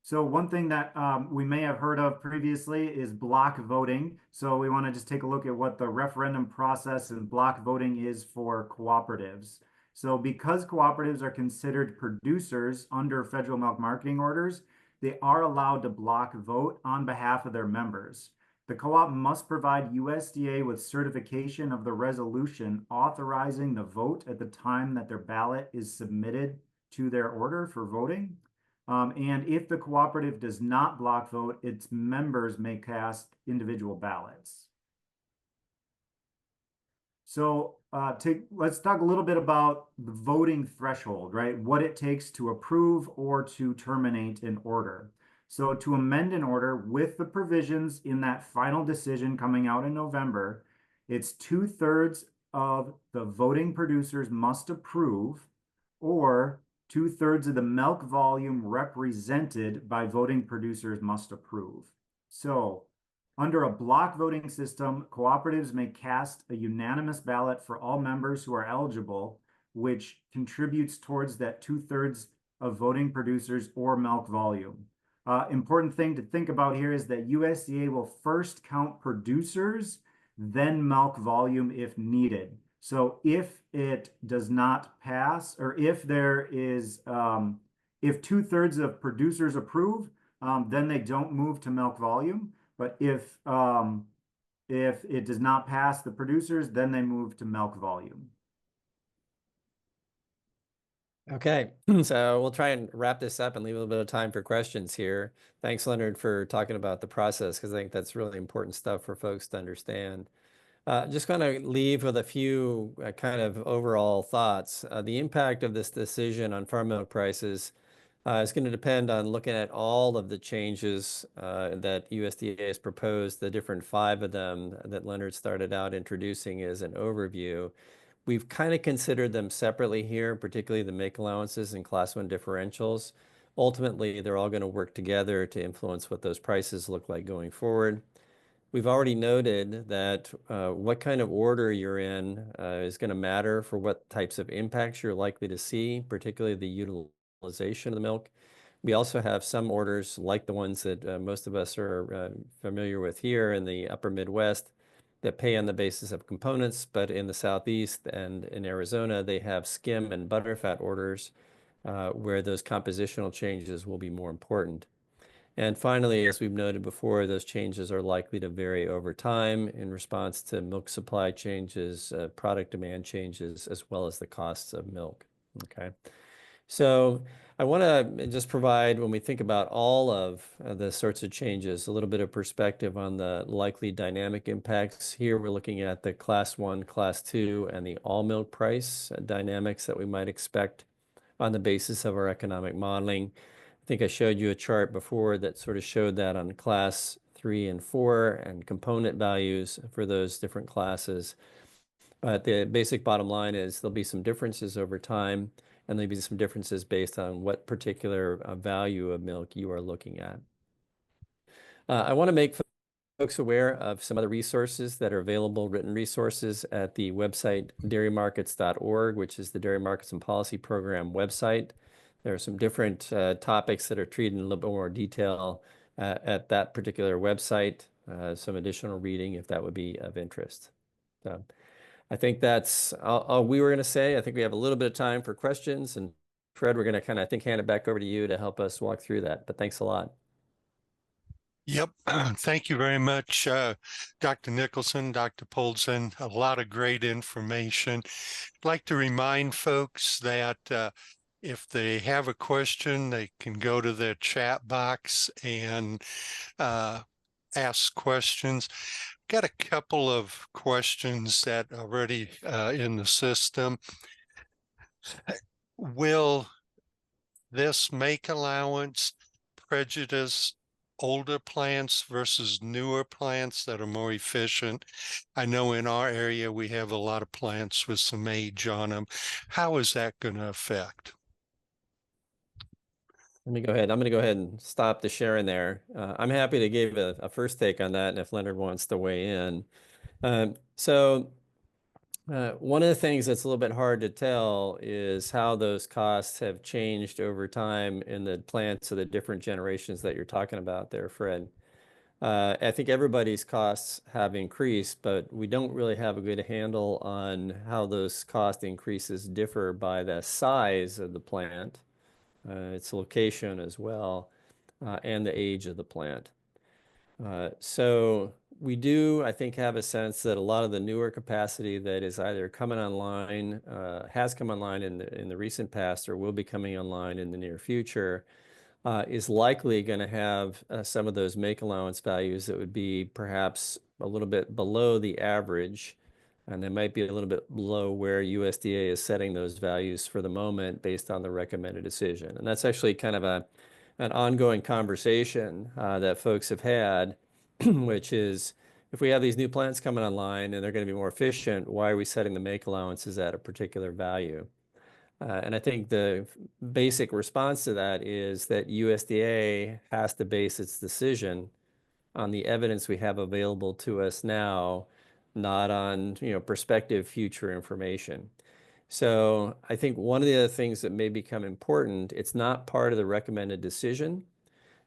So one thing that we may have heard of previously is block voting. So we want to just take a look at what the referendum process and block voting is for cooperatives. So because cooperatives are considered producers under federal milk marketing orders, they are allowed to block vote on behalf of their members. The co-op must provide USDA with certification of the resolution authorizing the vote at the time that their ballot is submitted to their order for voting. And if the cooperative does not block vote, its members may cast individual ballots. So let's talk a little bit about the voting threshold, right? What it takes to approve or to terminate an order. So to amend an order with the provisions in that final decision coming out in November, it's 2/3 of the voting producers must approve, or 2/3 of the milk volume represented by voting producers must approve. So under a block voting system, cooperatives may cast a unanimous ballot for all members who are eligible, which contributes towards that 2/3 of voting producers or milk volume. Important thing to think about here is that USDA will first count producers, then milk volume if needed. So if it does not pass, or if there is, if 2/3 of producers approve, then they don't move to milk volume. But if it does not pass the producers, then they move to milk volume. Okay, so we'll try and wrap this up and leave a little bit of time for questions here. Thanks, Leonard, for talking about the process, because I think that's really important stuff for folks to understand. Just going to leave with a few kind of overall thoughts. The impact of this decision on farm milk prices is going to depend on looking at all of the changes that USDA has proposed, the different 5 of them that Leonard started out introducing as an overview. We've kind of considered them separately here, particularly the make allowances and class 1 differentials. Ultimately, they're all going to work together to influence what those prices look like going forward. We've already noted that what kind of order you're in is going to matter for what types of impacts you're likely to see, particularly the utilization of the milk. We also have some orders like the ones that most of us are familiar with here in the upper Midwest that pay on the basis of components, but in the Southeast and in Arizona, they have skim and butterfat orders where those compositional changes will be more important. And finally, as we've noted before, those changes are likely to vary over time in response to milk supply changes, product demand changes, as well as the costs of milk. Okay. So I want to just provide, when we think about all of the sorts of changes, a little bit of perspective on the likely dynamic impacts. Here we're looking at the class 1, class 2, and the all milk price dynamics that we might expect on the basis of our economic modeling. I think I showed you a chart before that sort of showed that on class 3 and 4 and component values for those different classes. But the basic bottom line is there'll be some differences over time, and there'll be some differences based on what particular value of milk you are looking at. I want to make folks aware of some other resources that are available, written resources at the website dairymarkets.org, which is the Dairy Markets and Policy Program website. There are some different topics that are treated in a little bit more detail at that particular website, some additional reading if that would be of interest. So I think that's all we were going to say. I think we have a little bit of time for questions, and Fred, we're going to kind of, I think, hand it back over to you to help us walk through that, but thanks a lot. Yep. Thank you very much, Dr. Nicholson, Dr. Poulsen. A lot of great information. I'd like to remind folks that if they have a question, they can go to the chat box and ask questions. Got a couple of questions that are already in the system. Will this make allowance prejudice older plants versus newer plants that are more efficient? I know in our area we have a lot of plants with some age on them. How is that going to affect? Let me go ahead. I'm going to go ahead and stop the sharing there. I'm happy to give a first take on that, and if Leonard wants to weigh in. One of the things that's a little bit hard to tell is how those costs have changed over time in the plants of the different generations that you're talking about there, Fred. I think everybody's costs have increased, but we don't really have a good handle on how those cost increases differ by the size of the plant, its location as well, and the age of the plant. So we do, I think, have a sense that a lot of the newer capacity that is either coming online, has come online in the recent past, or will be coming online in the near future, is likely going to have some of those make allowance values that would be perhaps a little bit below the average, and they might be a little bit below where USDA is setting those values for the moment based on the recommended decision. And that's actually kind of an ongoing conversation that folks have had, which is, if we have these new plants coming online and they're going to be more efficient, why are we setting the make allowances at a particular value? And I think the basic response to that is that USDA has to base its decision on the evidence we have available to us now, not on, prospective future information. So I think one of the other things that may become important, it's not part of the recommended decision,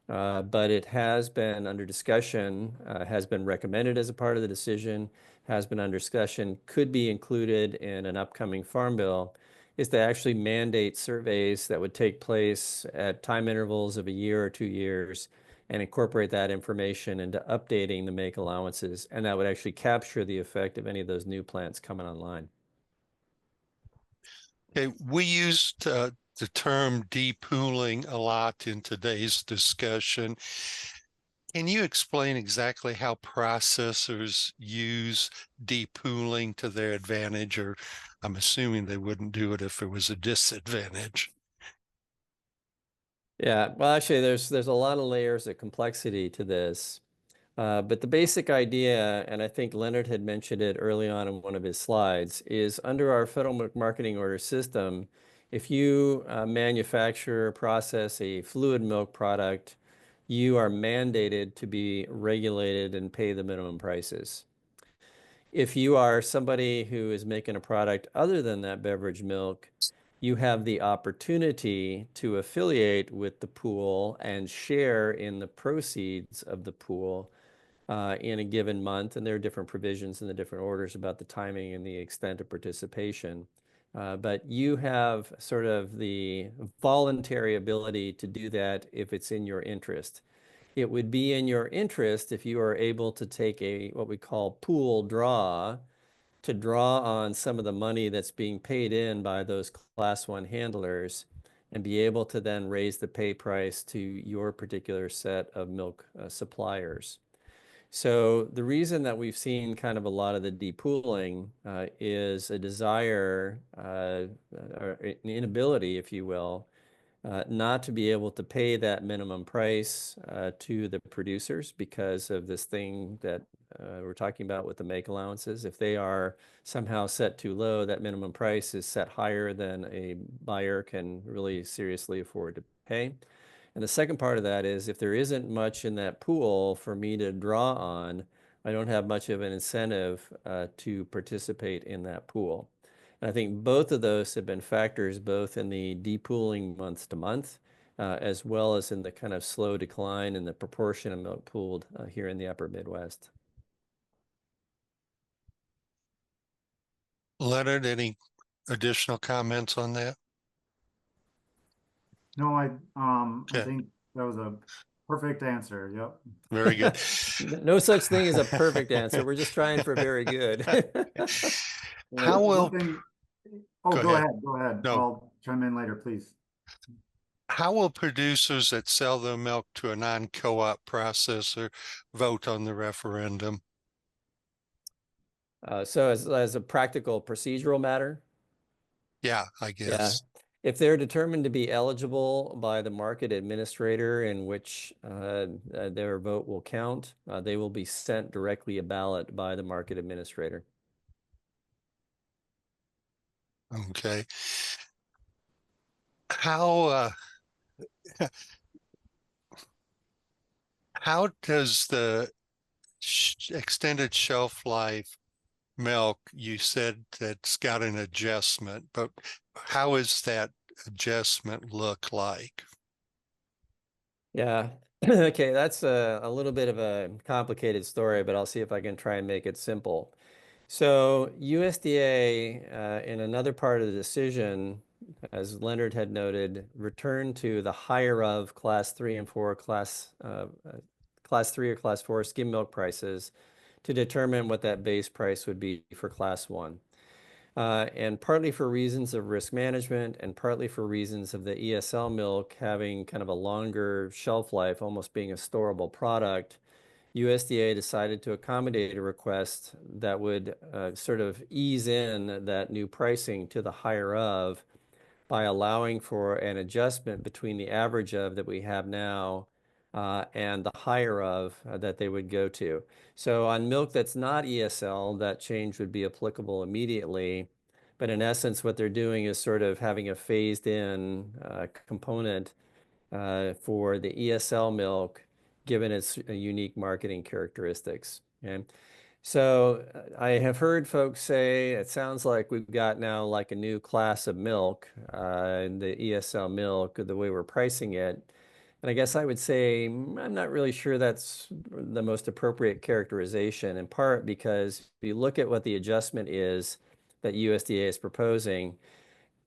but it has been under discussion, has been recommended as a part of the decision, has been under discussion, could be included in an upcoming farm bill, is to actually mandate surveys that would take place at time intervals of a year or 2 years and incorporate that information into updating the make allowances. And that would actually capture the effect of any of those new plants coming online. Okay, we used the term depooling a lot in today's discussion. Can you explain exactly how processors use depooling to their advantage, or I'm assuming they wouldn't do it if it was a disadvantage? Yeah, well, actually, there's a lot of layers of complexity to this. But the basic idea, and I think Leonard had mentioned it early on in one of his slides, is under our federal marketing order system, if you manufacture or process a fluid milk product, you are mandated to be regulated and pay the minimum prices. If you are somebody who is making a product other than that beverage milk, you have the opportunity to affiliate with the pool and share in the proceeds of the pool in a given month. And there are different provisions in the different orders about the timing and the extent of participation. But you have sort of the voluntary ability to do that if it's in your interest. It would be in your interest if you are able to take what we call pool draw, to draw on some of the money that's being paid in by those class 1 handlers and be able to then raise the pay price to your particular set of milk suppliers. So the reason that we've seen kind of a lot of the depooling is a desire, or an inability, if you will, not to be able to pay that minimum price to the producers because of this thing that we're talking about with the make allowances. If they are somehow set too low, that minimum price is set higher than a buyer can really seriously afford to pay. And the second part of that is if there isn't much in that pool for me to draw on, I don't have much of an incentive to participate in that pool. And I think both of those have been factors both in the depooling month to month, as well as in the kind of slow decline in the proportion of milk pooled here in the upper Midwest. Leonard, any additional comments on that? No, I Okay, think that was a perfect answer. Yep. very good. No such thing as a perfect answer. We're just trying for very good. How One will, thing, oh, go go ahead. ahead, go ahead. No, I'll chime in later, please. how will producers that sell their milk to a non-co-op processor vote on the referendum? So as a practical procedural matter, Yeah, I yeah, guess. if they're determined to be eligible by the market administrator in which their vote will count, they will be sent directly a ballot by the market administrator. Okay. How how does the extended shelf life milk, you said that's got an adjustment, but how is that adjustment look like? Yeah. Okay, that's a little bit of a complicated story, but I'll see if I can try and make it simple. So USDA, in another part of the decision, as Leonard had noted, returned to the higher of class 3 and 4, class 3 or class 4 skim milk prices to determine what that base price would be for class 1. And partly for reasons of risk management and partly for reasons of the ESL milk having kind of a longer shelf life, almost being a storable product, USDA decided to accommodate a request that would sort of ease in that new pricing to the higher of by allowing for an adjustment between the average of that we have now and the higher of that they would go to. So on milk that's not ESL, that change would be applicable immediately. But in essence, what they're doing is sort of having a phased in component for the ESL milk, given its unique marketing characteristics. Okay? So I have heard folks say it sounds like we've got now like a new class of milk, the ESL milk, the way we're pricing it. And I guess I would say I'm not really sure that's the most appropriate characterization, in part because if you look at what the adjustment is that USDA is proposing,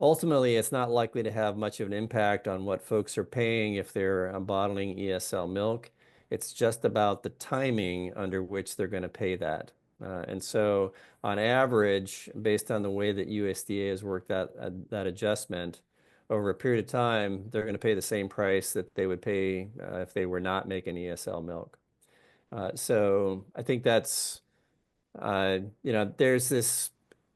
ultimately, it's not likely to have much of an impact on what folks are paying if they're bottling ESL milk. It's just about the timing under which they're going to pay that. And so on average, based on the way that USDA has worked that adjustment, over a period of time, they're going to pay the same price that they would pay if they were not making ESL milk. So I think that's there's this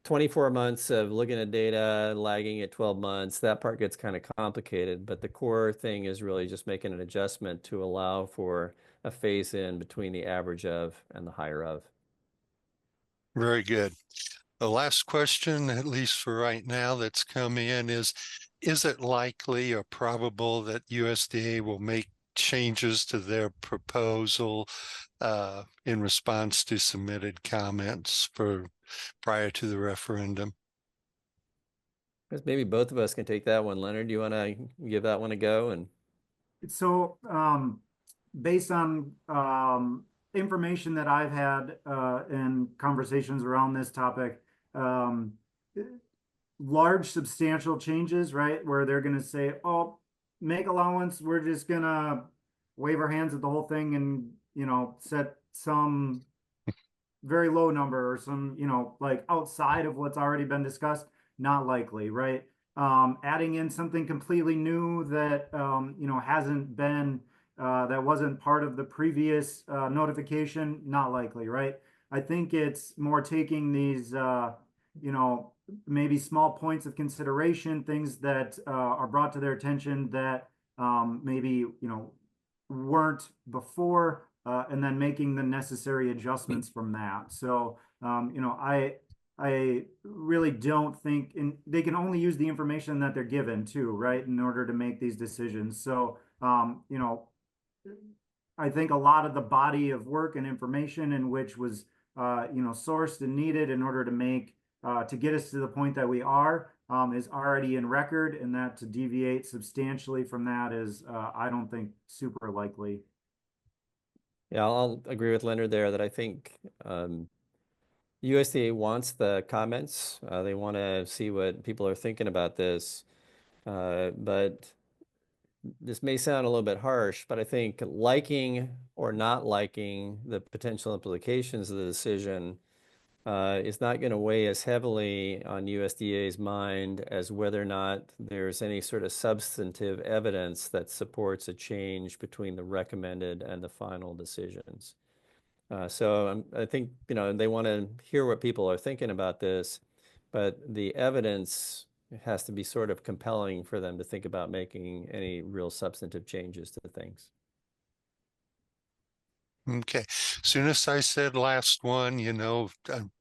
24 months of looking at data, lagging at 12 months. That part gets kind of complicated, but the core thing is really just making an adjustment to allow for a phase in between the average of and the higher of. Very good. The last question, at least for right now, that's come in is it likely or probable that USDA will make changes to their proposal in response to submitted comments prior to the referendum? Guess maybe both of us can take that one. Leonard, do you want to give that one a go? And So, based on information that I've had in conversations around this topic, um, large substantial changes, right? Where they're going to say, oh, make allowance, we're just going to wave our hands at the whole thing and, set some very low number or some, like outside of what's already been discussed, not likely, right? Adding in something completely new that, hasn't been, that wasn't part of the previous notification, not likely, right? I think it's more taking these, maybe small points of consideration, things that are brought to their attention that maybe weren't before, and then making the necessary adjustments from that. So I really don't think, and they can only use the information that they're given too, right, in order to make these decisions. So I think a lot of the body of work and information in which was sourced and needed in order to make to get us to the point that we are is already in record, and that to deviate substantially from that is I don't think super likely. Yeah, I'll agree with Leonard there that I think USDA wants the comments. They want to see what people are thinking about this. But this may sound a little bit harsh, but I think liking or not liking the potential implications of the decision is not going to weigh as heavily on USDA's mind as whether or not there's any sort of substantive evidence that supports a change between the recommended and the final decisions. So I think, they want to hear what people are thinking about this, but the evidence has to be sort of compelling for them to think about making any real substantive changes to things. Okay. Soon as I said last one,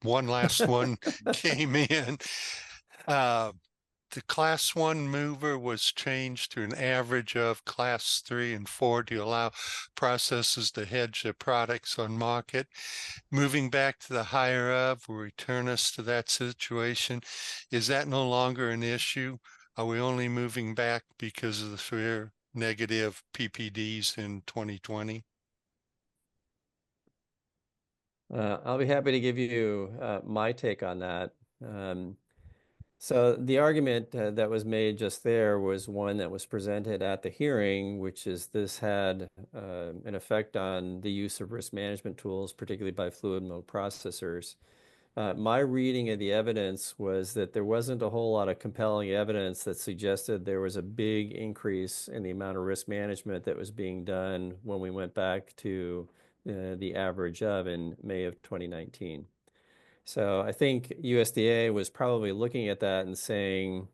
one last one came in. The class 1 mover was changed to an average of class 3 and 4 to allow processors to hedge their products on market. Moving back to the higher of will return us to that situation. Is that no longer an issue? Are we only moving back because of the severe negative PPDs in 2020? I'll be happy to give you my take on that. So the argument that was made just there was one that was presented at the hearing, which is this had an effect on the use of risk management tools, particularly by fluid milk processors. My reading of the evidence was that there wasn't a whole lot of compelling evidence that suggested there was a big increase in the amount of risk management that was being done when we went back to the average of in May of 2019. So I think USDA was probably looking at that and saying,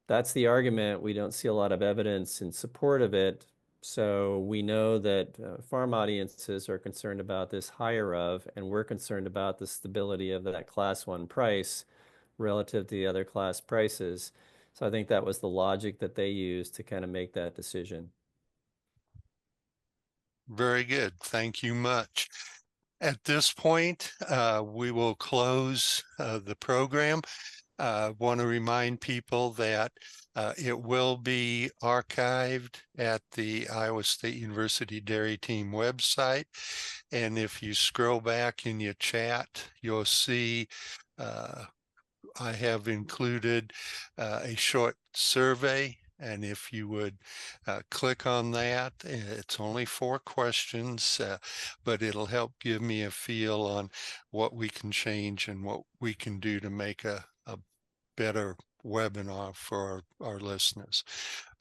that's the argument. We don't see a lot of evidence in support of it. So we know that farm audiences are concerned about this higher of, and we're concerned about the stability of that class 1 price relative to the other class prices. So I think that was the logic that they used to kind of make that decision. Very good. Thank you much. At this point, we will close the program. Want to remind people that it will be archived at the Iowa State University Dairy Team website. And if you scroll back in your chat, you'll see I have included a short survey. And if you would click on that, it's only 4 questions, but it'll help give me a feel on what we can change and what we can do to make a better webinar for our listeners.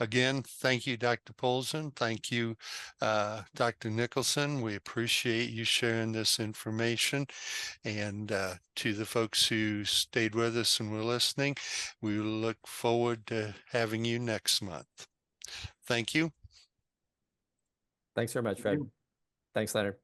Again, thank you, Dr. Polzin. Thank you, Dr. Nicholson. We appreciate you sharing this information. And to the folks who stayed with us and were listening, we look forward to having you next month. Thank you. Thanks very much, Fred. Thanks, Leonard.